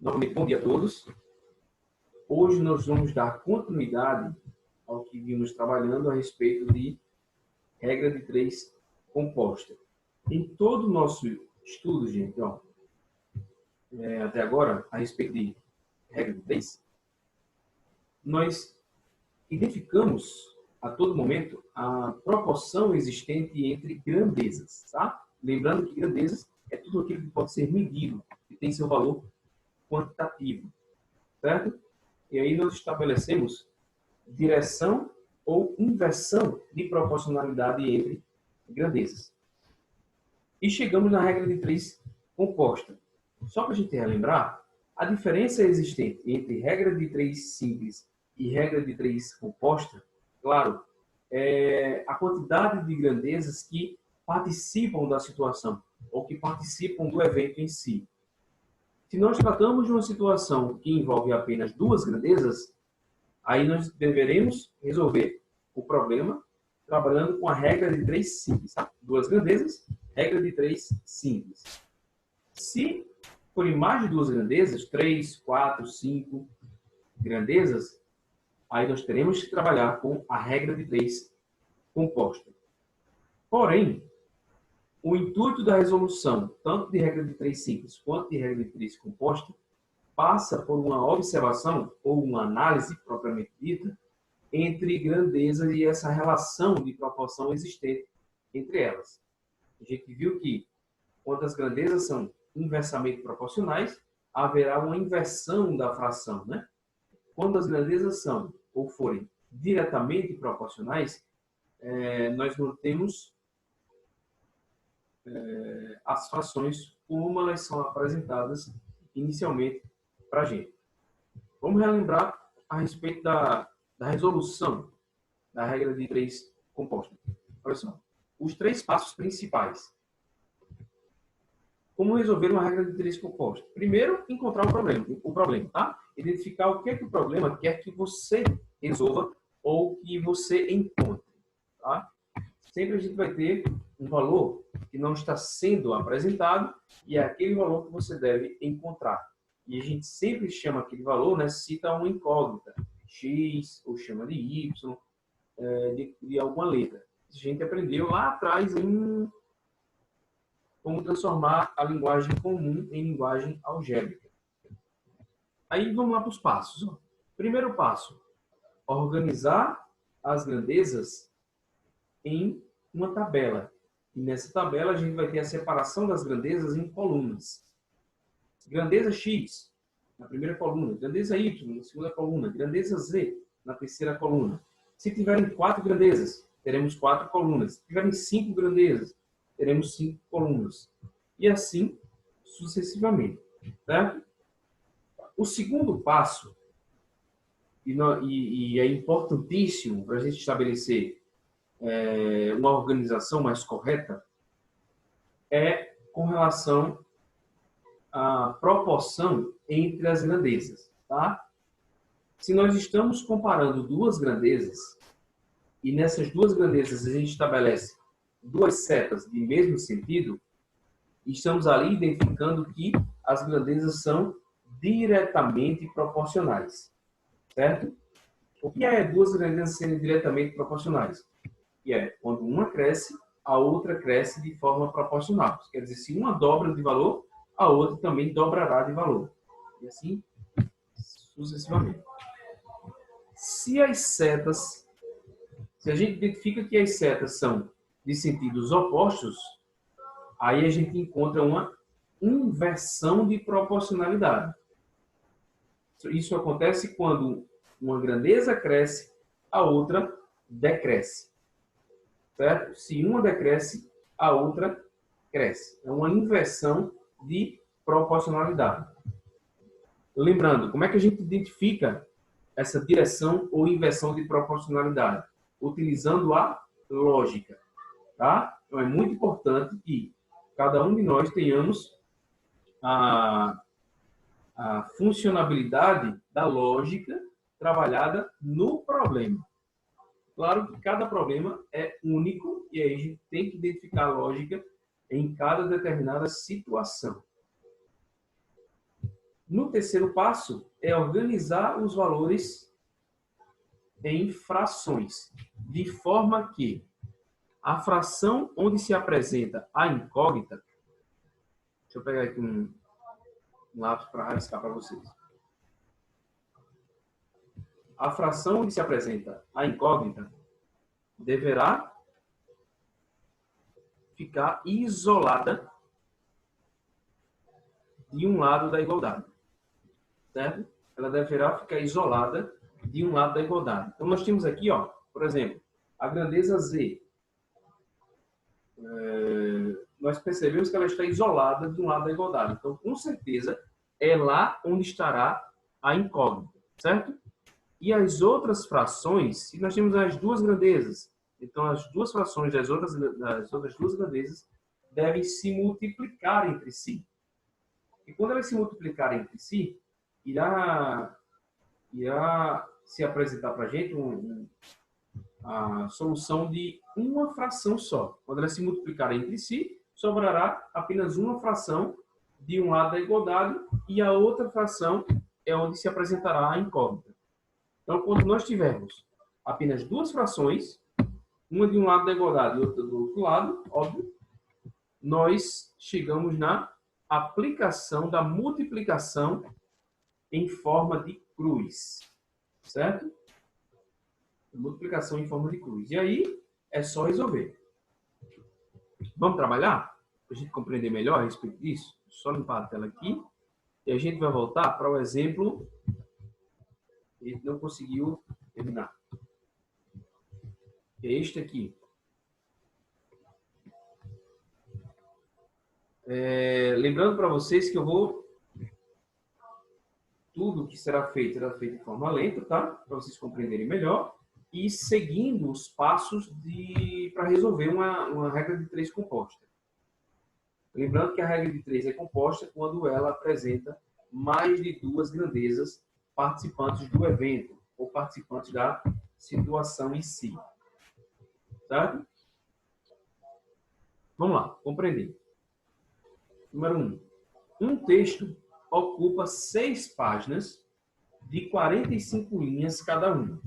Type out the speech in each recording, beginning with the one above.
Novamente, bom dia a todos. Hoje nós vamos dar continuidade ao que vimos trabalhando a respeito de regra de três composta. Em todo o nosso estudo, gente, até agora, a respeito de regra de três, nós identificamos a todo momento a proporção existente entre grandezas, tá? Lembrando que grandezas é tudo aquilo que pode ser medido, que tem seu valor quantitativo, certo? E aí nós estabelecemos direção ou inversão de proporcionalidade entre grandezas. E chegamos na regra de três composta. Só para a gente relembrar, a diferença existente entre regra de três simples e regra de três composta, claro, é a quantidade de grandezas que participam da situação ou que participam do evento em si. Se nós tratamos de uma situação que envolve apenas duas grandezas, aí nós deveremos resolver o problema trabalhando com a regra de três simples. Tá? Duas grandezas, regra de três simples. Se forem mais de duas grandezas, 3, 4, 5 grandezas, aí nós teremos que trabalhar com a regra de três composta. Porém, o intuito da resolução, tanto de regra de três simples quanto de regra de três composta, passa por uma observação ou uma análise propriamente dita entre grandezas e essa relação de proporção existente entre elas. A gente viu que, quando as grandezas são inversamente proporcionais, haverá uma inversão da fração, né? Quando as grandezas são ou forem diretamente proporcionais, nós não temos as frações como elas são apresentadas inicialmente para a gente. Vamos relembrar a respeito da resolução da regra de três composta. Olha só, os três passos principais. Como resolver uma regra de três composta? Primeiro, encontrar o problema, tá? Identificar o que é que o problema quer que você resolva ou que você encontre, tá? Sempre a gente vai ter um valor que não está sendo apresentado e é aquele valor que você deve encontrar. E a gente sempre chama aquele valor, né, cita uma incógnita, x, ou chama de y, de alguma letra. A gente aprendeu lá atrás em como transformar a linguagem comum em linguagem algébrica. Aí vamos lá para os passos. Primeiro passo, organizar as grandezas em uma tabela. E nessa tabela a gente vai ter a separação das grandezas em colunas. Grandeza X na primeira coluna, grandeza Y na segunda coluna, grandeza Z na terceira coluna. Se tiverem 4 grandezas, teremos 4 colunas. Se tiverem 5 grandezas, teremos 5 colunas. E assim sucessivamente. Certo? O segundo passo, e é importantíssimo para a gente estabelecer uma organização mais correta, é com relação à proporção entre as grandezas. Tá? Se nós estamos comparando duas grandezas, e nessas duas grandezas a gente estabelece duas setas de mesmo sentido, estamos ali identificando que as grandezas são diretamente proporcionais. Certo? O que é duas grandezas sendo diretamente proporcionais? Que é quando uma cresce, a outra cresce de forma proporcional. Quer dizer, se uma dobra de valor, a outra também dobrará de valor. E assim sucessivamente. Se a gente identifica que as setas são de sentidos opostos, aí a gente encontra uma inversão de proporcionalidade. Isso acontece quando uma grandeza cresce, a outra decresce. Certo? Se uma decresce, a outra cresce. É uma inversão de proporcionalidade. Lembrando, como é que a gente identifica essa direção ou inversão de proporcionalidade? Utilizando a lógica. Tá? Então, é muito importante que cada um de nós tenhamos a funcionabilidade da lógica trabalhada no problema. Claro que cada problema é único e aí a gente tem que identificar a lógica em cada determinada situação. No terceiro passo, é organizar os valores em frações, de forma que a fração onde se apresenta a incógnita, deixa eu pegar aqui um lápis para rabiscar para vocês. A fração onde se apresenta a incógnita deverá ficar isolada de um lado da igualdade, certo? Ela deverá ficar isolada de um lado da igualdade. Então, nós temos aqui, ó, por exemplo, a grandeza Z. Nós percebemos que ela está isolada de um lado da igualdade. Então, com certeza, é lá onde estará a incógnita, certo? E as outras frações, se nós temos as duas grandezas, então as duas frações das outras duas grandezas devem se multiplicar entre si. E quando elas se multiplicarem entre si, irá se apresentar para a gente a solução de uma fração só. Quando elas se multiplicarem entre si, sobrará apenas uma fração de um lado da igualdade e a outra fração é onde se apresentará a incógnita. Então, quando nós tivermos apenas duas frações, uma de um lado da igualdade e outra do outro lado, óbvio, nós chegamos na aplicação da multiplicação em forma de cruz, certo? Multiplicação em forma de cruz. E aí, é só resolver. Vamos trabalhar? Para a gente compreender melhor a respeito disso? Só limpar a tela aqui. E a gente vai voltar para o exemplo que a gente não conseguiu terminar. Que é este aqui. Lembrando para vocês que tudo que será feito de forma lenta, tá? Para vocês compreenderem melhor. E seguindo os passos para resolver uma regra de 3 composta. Lembrando que a regra de 3 é composta quando ela apresenta mais de duas grandezas participantes do evento ou participantes da situação em si. Certo? Vamos lá, compreender. Número 1. Um texto ocupa 6 páginas de 45 linhas cada uma,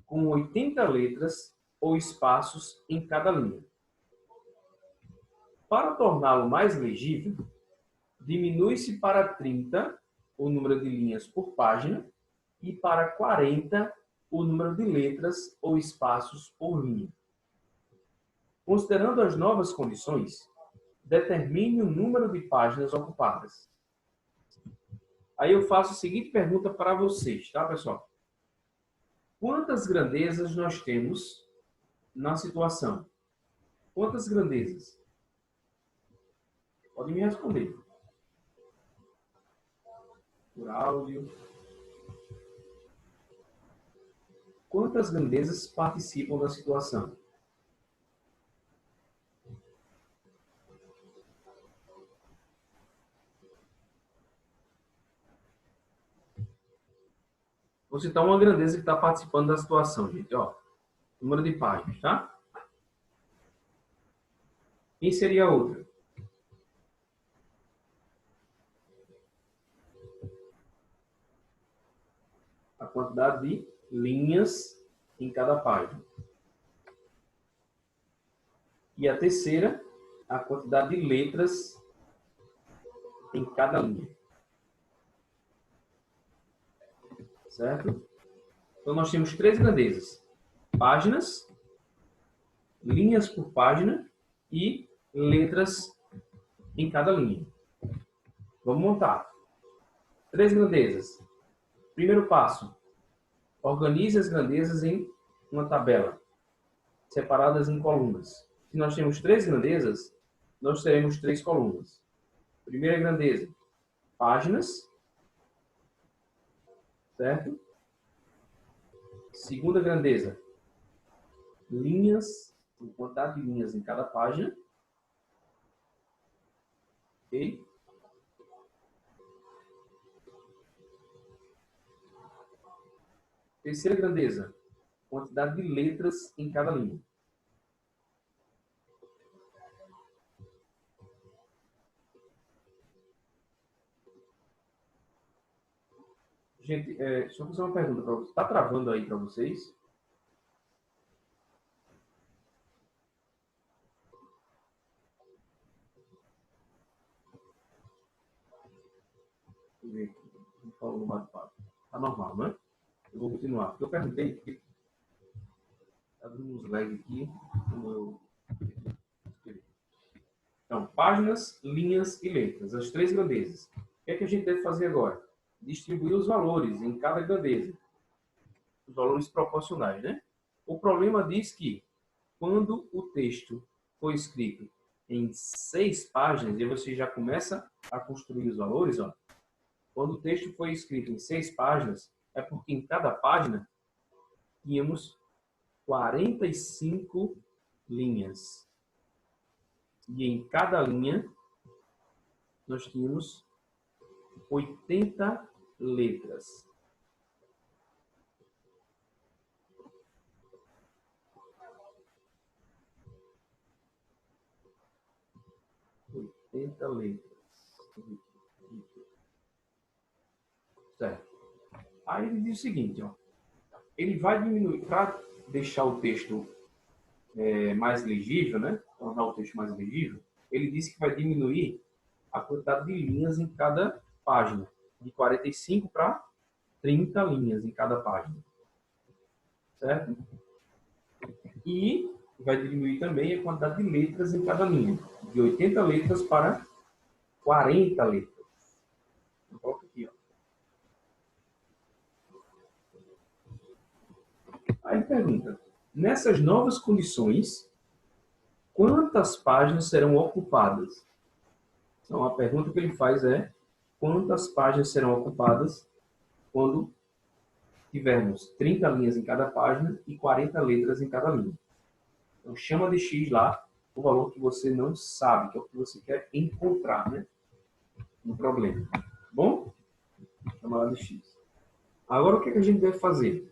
com 80 letras ou espaços em cada linha. Para torná-lo mais legível, diminui-se para 30 o número de linhas por página e para 40 o número de letras ou espaços por linha. Considerando as novas condições, determine o número de páginas ocupadas. Aí eu faço a seguinte pergunta para vocês, tá, pessoal? Quantas grandezas nós temos na situação? Quantas grandezas? Podem me responder. Por áudio. Quantas grandezas participam da situação? Vou citar uma grandeza que está participando da situação, gente. Ó, número de páginas, tá? Quem seria a outra? A quantidade de linhas em cada página. E a terceira, a quantidade de letras em cada linha. Certo? Então, nós temos 3 grandezas. Páginas, linhas por página e letras em cada linha. Vamos montar. 3 grandezas. Primeiro passo. Organize as grandezas em uma tabela, separadas em colunas. Se nós temos 3 grandezas, nós teremos 3 colunas. Primeira grandeza, páginas. Certo? Segunda grandeza, linhas, quantidade de linhas em cada página. Ok? Terceira grandeza, quantidade de letras em cada linha. Gente, deixa eu fazer uma pergunta para vocês. Está travando aí para vocês? Deixa eu ver aqui. Não falou no bate-papo. Está normal, né? Eu vou continuar. Porque eu perguntei, porque está dando uns lag aqui. Então, páginas, linhas e letras. As três grandezas. O que é que a gente deve fazer agora? Distribuir os valores em cada grandeza. Os valores proporcionais, né? O problema diz que quando o texto for escrito em 6 páginas, e você já começa a construir os valores, ó. Quando o texto foi escrito em 6 páginas, é porque em cada página tínhamos 45 linhas. E em cada linha nós tínhamos 80 letras. Letras. Certo. Aí ele diz o seguinte, ó. Ele vai diminuir, para deixar o texto mais legível, né? Tornar o texto mais legível, ele disse que vai diminuir a quantidade de linhas em cada página, de 45 para 30 linhas em cada página. Certo? E vai diminuir também a quantidade de letras em cada linha, de 80 letras para 40 letras. Coloca aqui, ó. Aí pergunta, nessas novas condições, quantas páginas serão ocupadas? Então, a pergunta que ele faz é, quantas páginas serão ocupadas quando tivermos 30 linhas em cada página e 40 letras em cada linha? Então, chama de x lá o valor que você não sabe, que é o que você quer encontrar, né? Um problema. Bom? Chama lá de x. Agora, o que a gente deve fazer?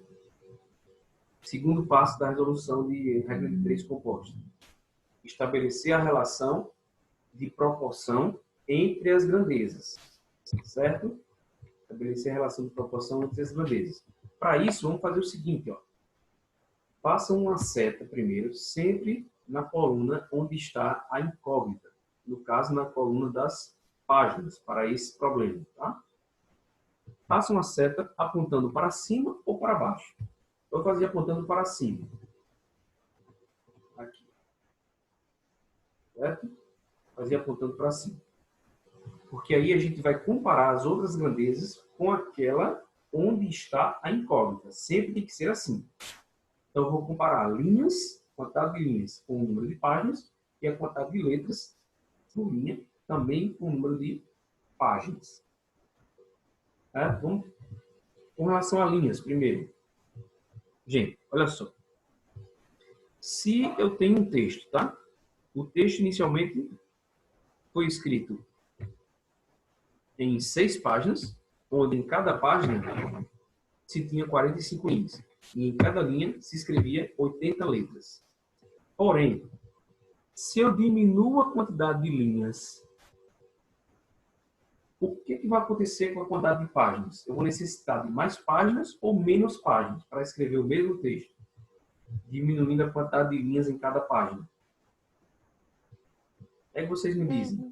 Segundo passo da resolução de regra de três compostas. Estabelecer a relação de proporção entre as grandezas. Certo? Estabelecer a relação de proporção entre as grandezas. Para isso, vamos fazer o seguinte, ó. Faça uma seta primeiro, sempre na coluna onde está a incógnita. No caso, na coluna das páginas, para esse problema. Tá? Faça uma seta apontando para cima ou para baixo. Eu vou fazer apontando para cima. Aqui. Certo? Fazer apontando para cima. Porque aí a gente vai comparar as outras grandezas com aquela onde está a incógnita. Sempre tem que ser assim. Então, eu vou comparar linhas, quantidade de linhas com o número de páginas e a quantidade de letras por linha também com o número de páginas. Vamos com relação a linhas, primeiro. Gente, olha só. Se eu tenho um texto, tá? O texto inicialmente foi escrito em 6 páginas, onde em cada página se tinha 45 linhas. E em cada linha se escrevia 80 letras. Porém, se eu diminuo a quantidade de linhas, o que vai acontecer com a quantidade de páginas? Eu vou necessitar de mais páginas ou menos páginas para escrever o mesmo texto, diminuindo a quantidade de linhas em cada página. É que vocês me dizem.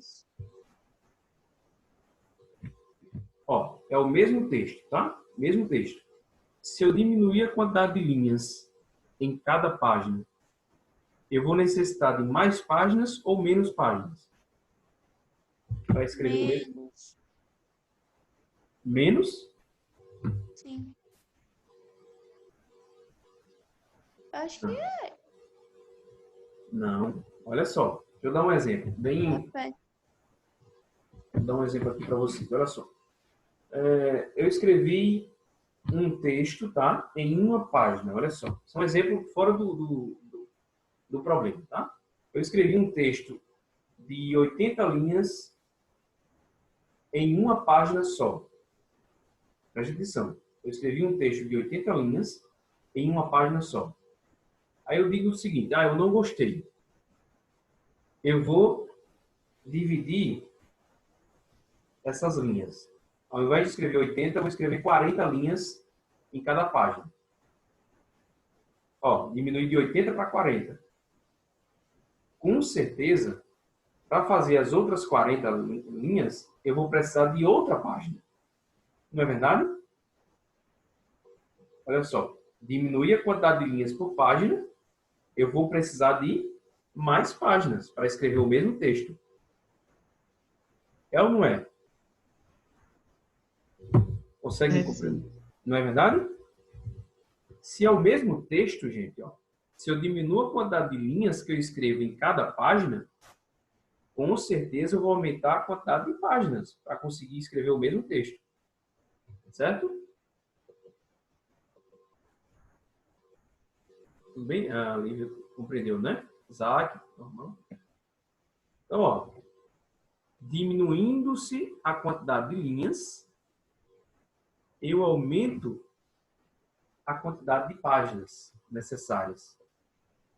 Ó, é o mesmo texto, tá? Mesmo texto. Se eu diminuir a quantidade de linhas em cada página, eu vou necessitar de mais páginas ou menos páginas? Para escrever o mesmo? Menos? Sim. Acho que é. Não. Olha só. Deixa eu dar um exemplo. Vou dar um exemplo aqui para vocês. Olha só. Eu escrevi um texto, tá? Em uma página. Olha só. Isso é um exemplo fora do problema, tá? Eu escrevi um texto de 80 linhas em uma página só. Preste atenção. Eu escrevi um texto de 80 linhas em uma página só. Aí eu digo o seguinte, eu não gostei. Eu vou dividir essas linhas. Ao invés de escrever 80, eu vou escrever 40 linhas em cada página. Ó, diminui de 80 para 40. Com certeza, para fazer as outras 40 linhas, eu vou precisar de outra página. Não é verdade? Olha só, diminuir a quantidade de linhas por página, eu vou precisar de mais páginas para escrever o mesmo texto. É ou não é? Conseguem compreender? Não é verdade? Se é o mesmo texto, gente, ó, se eu diminuo a quantidade de linhas que eu escrevo em cada página, com certeza eu vou aumentar a quantidade de páginas para conseguir escrever o mesmo texto. Certo? Tudo bem? A Lívia compreendeu, né? Isaac, normal. Então, ó, diminuindo-se a quantidade de linhas, eu aumento a quantidade de páginas necessárias.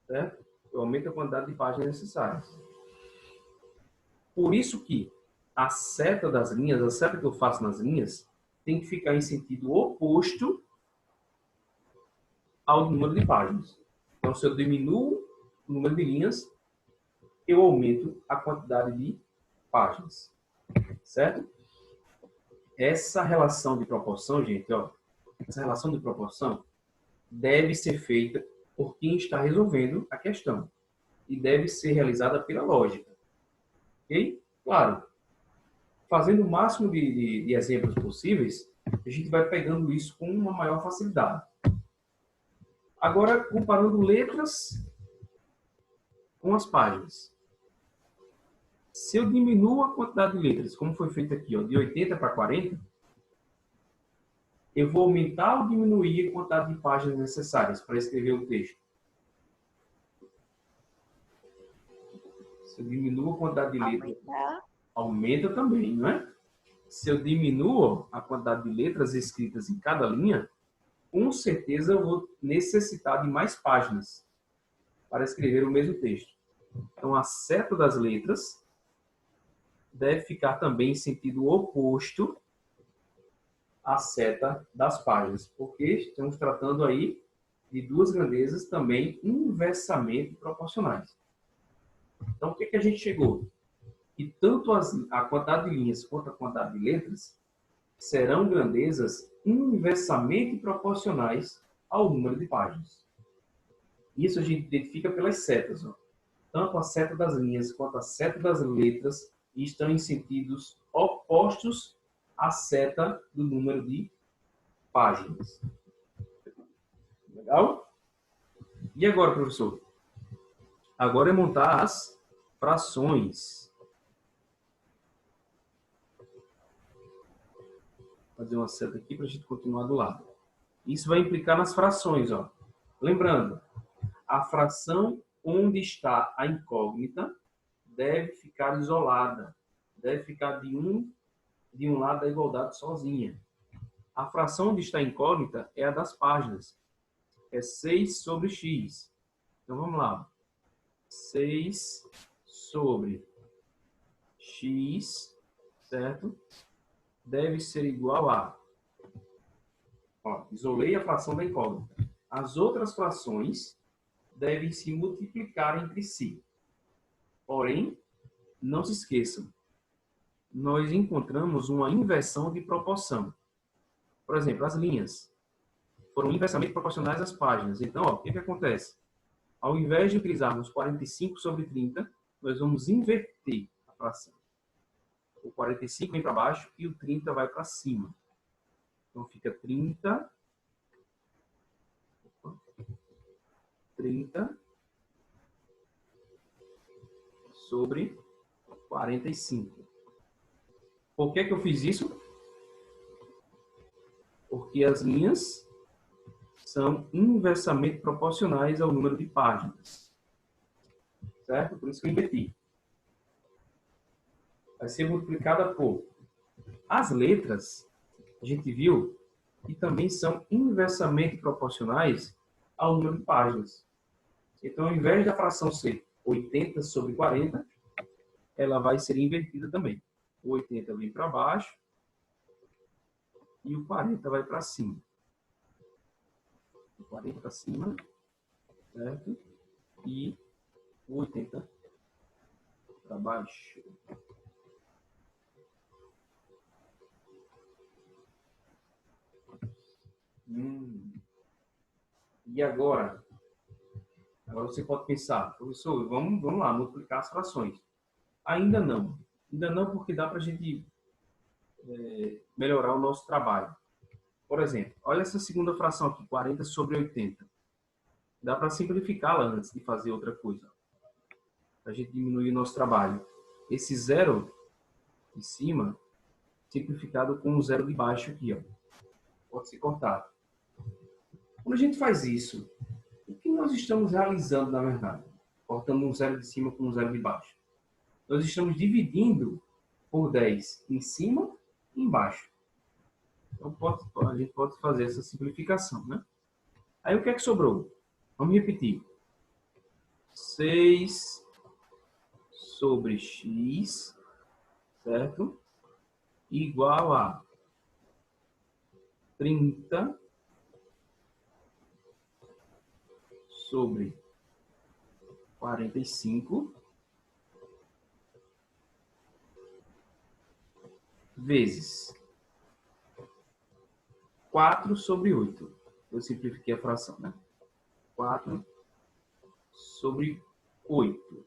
Certo? Eu aumento a quantidade de páginas necessárias. Por isso que a seta das linhas, a seta que eu faço nas linhas, tem que ficar em sentido oposto ao número de páginas. Então, se eu diminuo o número de linhas, eu aumento a quantidade de páginas. Certo? Essa relação de proporção, gente, ó, essa relação de proporção deve ser feita por quem está resolvendo a questão. E deve ser realizada pela lógica. Ok? Claro, fazendo o máximo de exemplos possíveis, a gente vai pegando isso com uma maior facilidade. Agora, comparando letras com as páginas. Se eu diminuo a quantidade de letras, como foi feito aqui, ó, de 80 para 40, eu vou aumentar ou diminuir a quantidade de páginas necessárias para escrever o texto? Se eu diminuo a quantidade de letras, aumenta também, não é? Se eu diminuo a quantidade de letras escritas em cada linha, com certeza eu vou necessitar de mais páginas para escrever o mesmo texto. Então, a seta das letras deve ficar também em sentido oposto à seta das páginas, porque estamos tratando aí de duas grandezas também inversamente proporcionais. Então, o que a gente chegou? Que tanto a quantidade de linhas quanto a quantidade de letras serão grandezas inversamente proporcionais ao número de páginas. Isso a gente identifica pelas setas. Ó. Tanto a seta das linhas quanto a seta das letras estão em sentidos opostos à seta do número de páginas. Legal? E agora, professor? Agora é montar as frações. Vou fazer uma seta aqui para a gente continuar do lado. Isso vai implicar nas frações. Ó. Lembrando, a fração onde está a incógnita deve ficar isolada. Deve ficar de um lado da igualdade sozinha. A fração onde está a incógnita é a das páginas. É 6 sobre x. Então, vamos lá. 6 sobre x, certo? Deve ser igual a... Ó, isolei a fração da incógnita. As outras frações devem se multiplicar entre si. Porém, não se esqueçam, nós encontramos uma inversão de proporção. Por exemplo, as linhas foram inversamente proporcionais às páginas. Então, ó, o que acontece? Ao invés de utilizarmos 45 sobre 30, nós vamos inverter a fração. O 45 vem para baixo e o 30 vai para cima. Então, fica 30 sobre 45. Por que eu fiz isso? Porque as linhas são inversamente proporcionais ao número de páginas. Certo? Por isso que eu inverti. Vai ser multiplicada por... As letras, a gente viu, que também são inversamente proporcionais ao número de páginas. Então, ao invés da fração ser 80 sobre 40, ela vai ser invertida também. O 80 vem para baixo e o 40 vai para cima. O 40 para cima, certo? E o 80 para baixo. E agora? Agora você pode pensar, professor, vamos lá, multiplicar as frações. Ainda não. Ainda não, porque dá para a gente melhorar o nosso trabalho. Por exemplo, olha essa segunda fração aqui, 40 sobre 80. Dá para simplificá-la antes de fazer outra coisa. Para a gente diminuir o nosso trabalho. Esse zero de cima, simplificado com o zero de baixo aqui, ó. Pode ser cortado. Quando a gente faz isso, o que nós estamos realizando, na verdade? Cortando um zero de cima com um zero de baixo. Nós estamos dividindo por 10 em cima e embaixo. Então, a gente pode fazer essa simplificação, né? Aí, o que é que sobrou? Vamos repetir. 6 sobre x, certo? Igual a 30 sobre 45 vezes 4 sobre 8. Eu simplifiquei a fração, né? 4 sobre 8.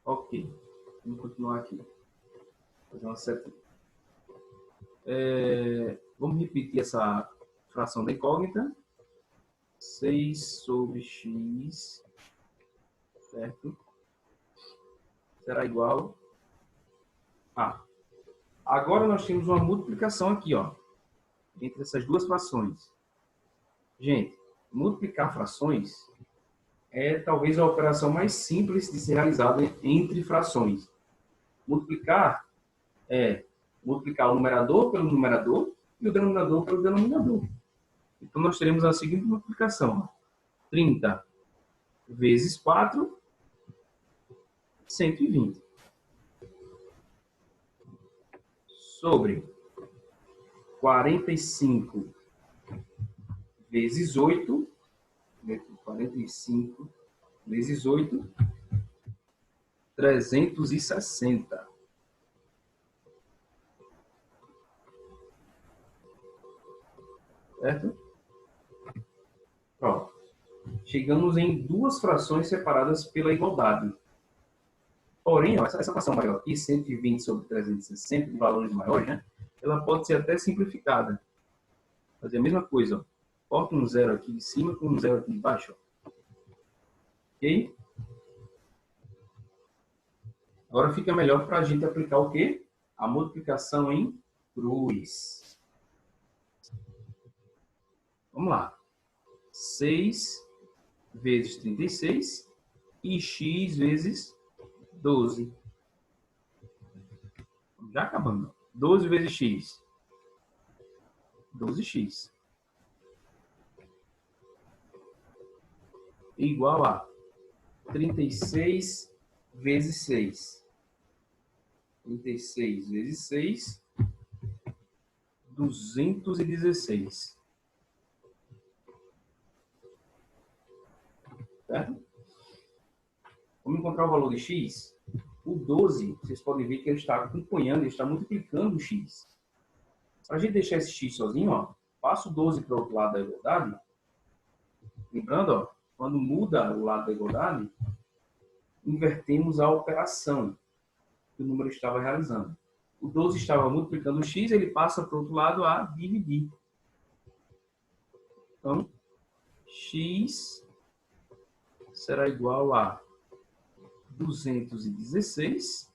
Ok. Vamos continuar aqui. Fazer uma setinha. Vamos repetir essa fração da incógnita. 6 sobre x, certo? Será igual a... Agora nós temos uma multiplicação aqui, ó, entre essas duas frações. Gente, multiplicar frações é talvez a operação mais simples de ser realizada entre frações. Multiplicar é multiplicar o numerador pelo numerador e o denominador pelo denominador. Então, nós teremos a seguinte multiplicação. 30 vezes 4, 120. Sobre 45 vezes 8, 45 vezes 8, 360. Certo? Pronto. Chegamos em duas frações separadas pela igualdade. Porém, ó, essa fração maior aqui, 120 sobre 360, de valores maiores, né? Ela pode ser até simplificada. Fazer a mesma coisa. Ó. Corta um zero aqui de cima com um zero aqui de baixo. Ó. Ok? Agora fica melhor para a gente aplicar o quê? A multiplicação em cruz. Vamos lá. 6 vezes 36 e x vezes 12. Já acabando. 12 vezes x. 12x. Igual a 36 vezes 6. 36 vezes 6. 216. Certo? Vamos encontrar o valor de x. O 12, vocês podem ver que ele está acompanhando, ele está multiplicando o x. Para a gente deixar esse x sozinho, ó, passa o 12 para o outro lado da igualdade. Lembrando, ó, quando muda o lado da igualdade, invertemos a operação que o número estava realizando. O 12 estava multiplicando o x, ele passa para o outro lado a dividir. Então, x será igual a 216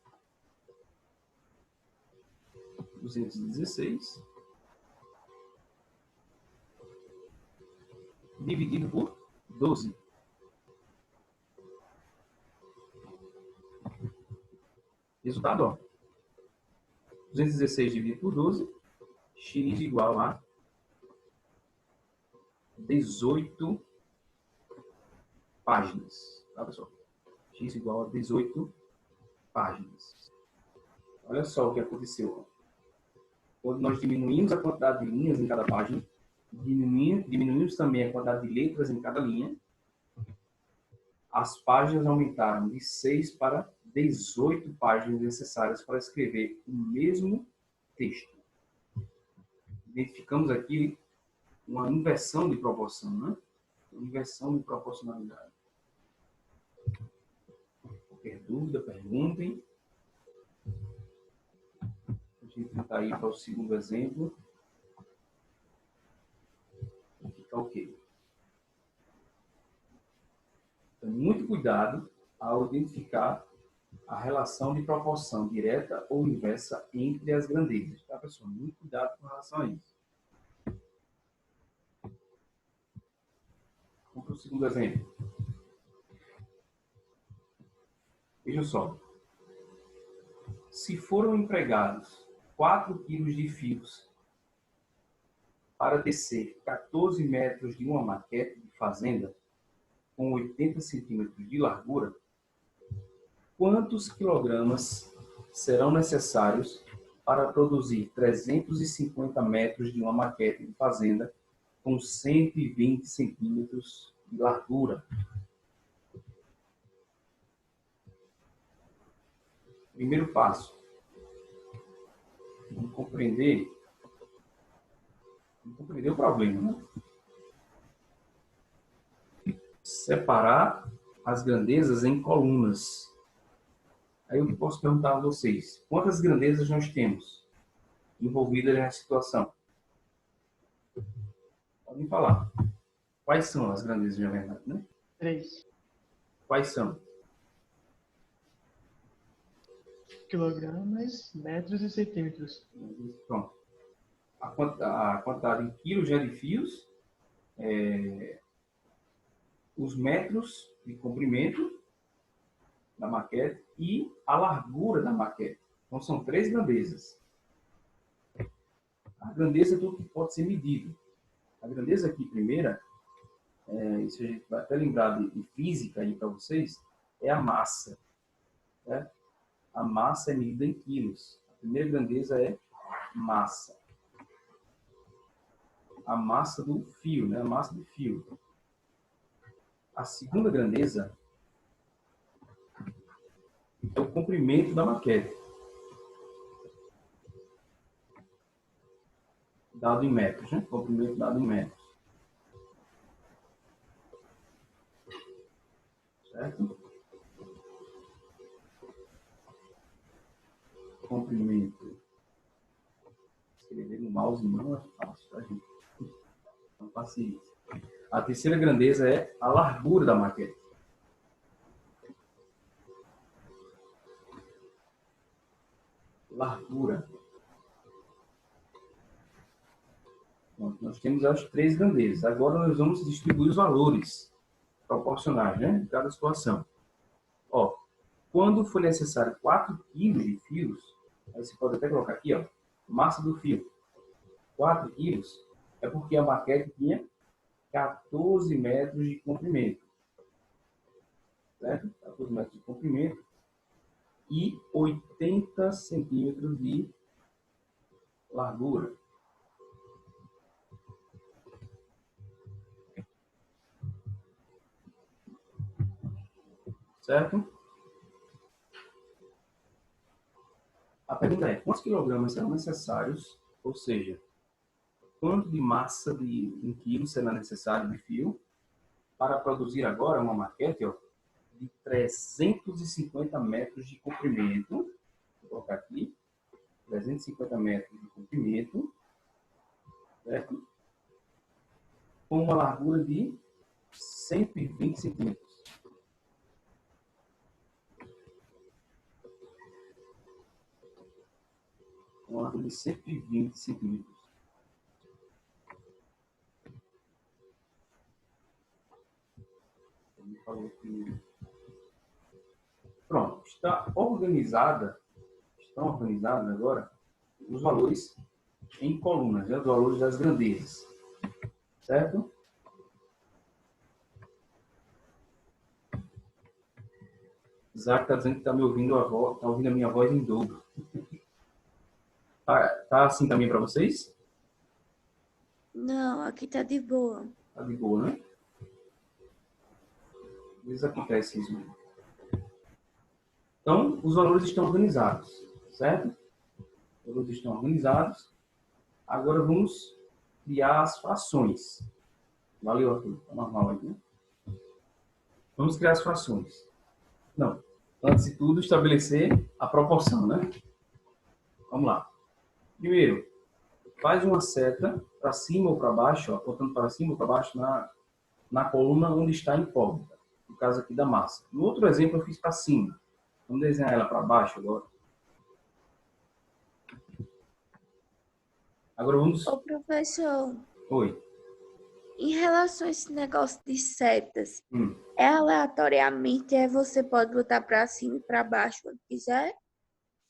dividido por 12. Resultado, ó. 216 dividido por 12, x igual a 18 páginas. Tá, pessoal? x igual a 18 páginas. Olha só o que aconteceu. Quando nós diminuímos a quantidade de linhas em cada página, diminuímos também a quantidade de letras em cada linha, as páginas aumentaram de 6 para 18 páginas necessárias para escrever o mesmo texto. Identificamos aqui uma inversão de proporção, né? Uma inversão de proporcionalidade. Qualquer dúvida, perguntem. A gente tentar ir para o segundo exemplo. Fica ok. Então, muito cuidado ao identificar a relação de proporção direta ou inversa entre as grandezas. Tá, pessoal? Muito cuidado com relação a isso. Vamos para o segundo exemplo. Veja só. Se foram empregados 4 quilos de fios para tecer 14 metros de uma maquete de fazenda com 80 centímetros de largura, quantos quilogramas serão necessários para produzir 350 metros de uma maquete de fazenda com 120 centímetros de largura? Primeiro passo. Vamos compreender o problema, né? Separar as grandezas em colunas. Aí eu posso perguntar a vocês, quantas grandezas nós temos envolvidas nessa situação? Podem falar. Quais são as grandezas, na verdade, né? 3 Quais são? quilogramas, metros e centímetros. Pronto. A quantidade em quilos já de fios, os metros de comprimento da maquete e a largura da maquete. Então, são 3 grandezas. A grandeza é tudo que pode ser medido. A grandeza aqui, primeira, isso a gente vai até lembrar de física aí para vocês, é a massa. Né? A massa é medida em quilos. A primeira grandeza é massa. A massa do fio, né? A massa do fio. A segunda grandeza é o comprimento da maquete, dado em metros, né? Comprimento dado em metros. Certo? Comprimento. Escrever no mouse não é fácil, tá, gente? Não paciência. A terceira grandeza é a largura da maquete. Largura. Bom, nós temos as 3 grandezas. Agora nós vamos distribuir os valores proporcionais, né, de cada situação. Ó, quando for necessário 4 kg de fios, aí você pode até colocar aqui, ó, massa do fio. 4 quilos é porque a maquete tinha 14 metros de comprimento. Certo? 14 metros de comprimento e 80 centímetros de largura. Certo? A pergunta é, quantos quilogramas serão necessários, ou seja, quanto de massa em quilos será necessário de fio para produzir agora uma maquete, ó, de 350 metros de comprimento. Vou colocar aqui, 350 metros de comprimento, certo? Com uma largura de 120 centímetros. Uma largura de 120 centímetros. Ele falou que... Pronto, estão organizados agora os valores em colunas, né? Os valores das grandezas, certo? Isaac está dizendo que está me ouvindo tá ouvindo a minha voz em dobro. Tá assim também para vocês? Não, aqui tá de boa. Tá de boa, né? Às vezes acontece isso mesmo. Então, os valores estão organizados, certo? Os valores estão organizados. Agora vamos criar as frações. Valeu, Arthur. Tá normal aí, né? Vamos criar as frações. Não. Antes de tudo, estabelecer a proporção, né? Vamos lá. Primeiro, faz uma seta para cima ou para baixo, ó, apontando para cima ou para baixo na coluna onde está a incógnita. No caso aqui da massa. No outro exemplo, eu fiz para cima. Vamos desenhar ela para baixo agora. Agora vamos... Ô, professor, Oi. em relação a esse negócio de setas, é aleatoriamente, você pode botar pra cima e pra baixo quando quiser?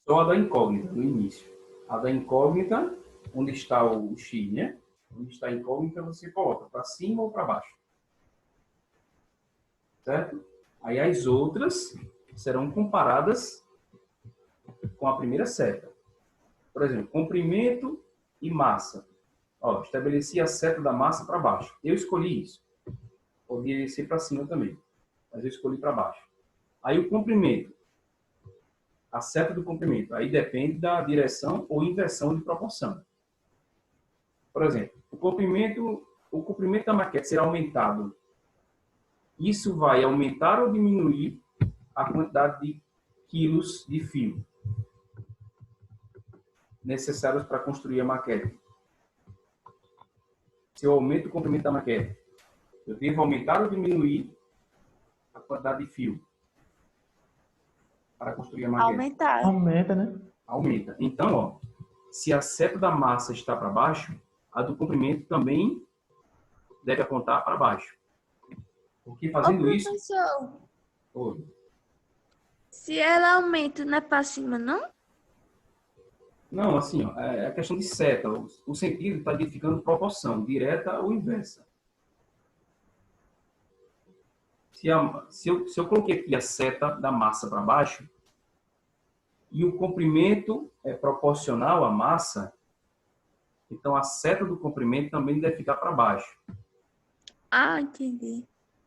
Só a da incógnita, no início. A da incógnita, onde está o X, né? Onde está a incógnita, você coloca para cima ou para baixo. Certo? Aí as outras serão comparadas com a primeira seta. Por exemplo, comprimento e massa. Ó, estabeleci a seta da massa para baixo. Eu escolhi isso. Poderia ser para cima também, mas eu escolhi para baixo. Aí o comprimento. A seta do comprimento. Aí depende da direção ou inversão de proporção. Por exemplo, o comprimento da maquete será aumentado. Isso vai aumentar ou diminuir a quantidade de quilos de fio necessários para construir a maquete. Se eu aumento o comprimento da maquete, eu devo aumentar ou diminuir a quantidade de fio para construir a maquete? Aumentar. Aumenta, né? Aumenta. Então, ó, se a seta da massa está para baixo, a do comprimento também deve apontar para baixo. Porque Ô, fazendo isso... professor, Oi. se ela aumenta, não é pra cima, não? Não, assim, ó, é a questão de seta. O sentido está identificando proporção, direta ou inversa. Se eu coloquei aqui a seta da massa para baixo e o comprimento é proporcional à massa, então a seta do comprimento também deve ficar para baixo. Ah, entendi.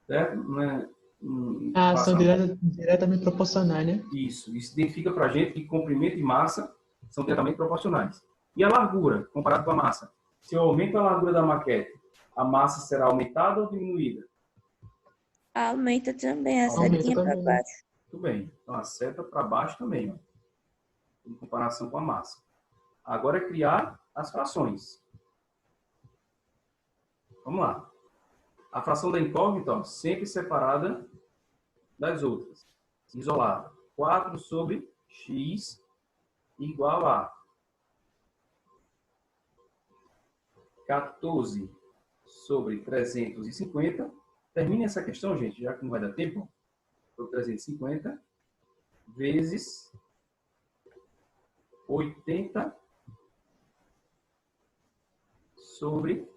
Certo? Não é, São diretamente proporcionais, né? Isso identifica para a gente que comprimento e massa são diretamente proporcionais. E a largura, comparado com a massa? Se eu aumento a largura da maquete, a massa será aumentada ou diminuída? Aumenta também, a Aumenta setinha pra também, né? baixo. Tudo bem. Então a seta para baixo também, ó, em comparação com a massa. Agora é criar as frações. Vamos lá. A fração da incógnita, ó, sempre separada das outras. Isolada. 4 sobre x igual a 14 sobre 350. Termine essa questão, gente, já que não vai dar tempo. Sobre 350 vezes 80 sobre